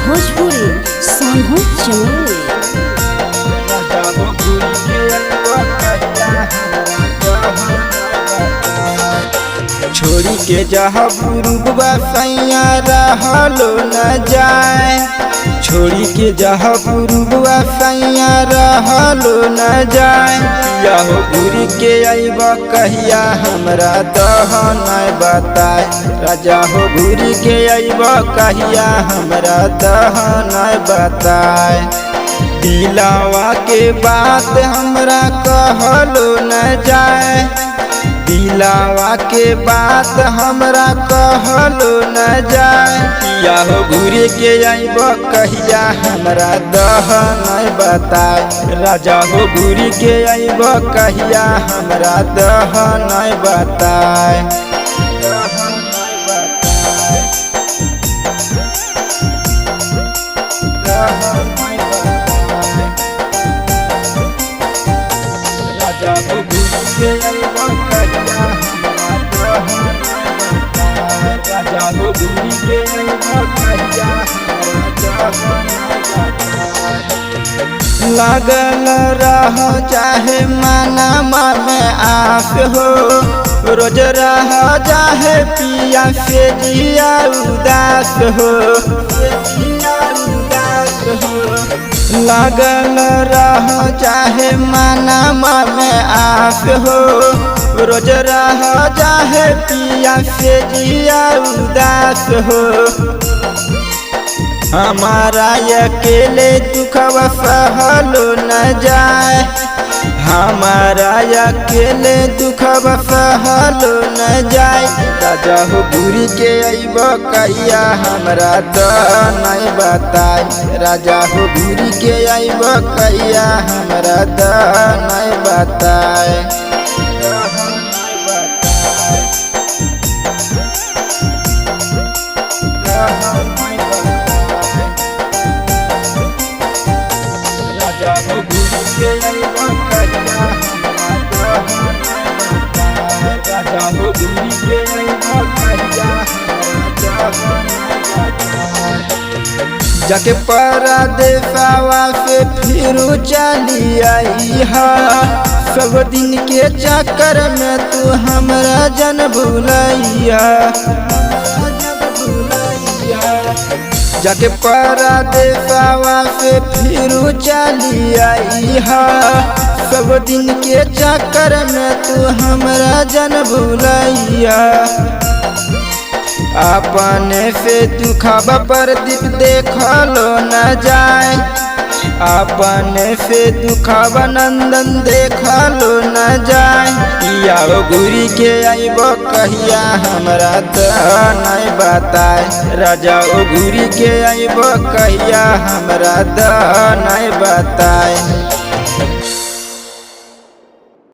भोजपुरी सोनू चमोली। छोड़ी के जहाँ पुरुबा सैया रहलो न जाए, छोड़ी के जहाँ पुरुबा सैया रहलो न जाए। या हो घूरी के अइब कहिया हमरा दह नहीं बताए, राजा हो घूरी के अइब कहिया हमरा दह नहीं बताए। दिलावा के बात हमरा कहलो न जाए, दिलावा के बात हमरा कहलो न जाए। या हो घूरी के अइब कहिया हमरा दह नहीं बताए, राजा हो घूरी के अइब कहिया हमरा दह नहीं बताए। लागल रह चाहे मनमा में आस हो, रोज रह चाहे पिया से जिया उदास हो। लागल रह चाहे मनमा में आस हो, रोज रह चाहे पिया से जिया उदास हो। हमारा अकेले दुखवा सहलो न जाए, हमारा अकेले दुखवा सहलो न जाए। राजा हो घूरी के अइब कहिया हमरा दह नहीं बताए, राजा हो घूरी के अइब कहिया हमरा दह नहीं बताए। जाके परदेसवा से फिर चली आई हा, सब दिन के चक्कर में तू हमरा जन भूलैया। जाके परदेसवा से फिर चली आई हा, सब दिन के चक्कर में तू हमरा जन भूलैया। अपने से दुखबा प्रदीप देखलो न जाए, अपने से दुखबा नंदन देखलो न जाए। या घूरी के अइब कहिया हमरा दह नहीं बताए, राजा ओ घूरी के अइब कहिया हमरा दह नहीं बताए।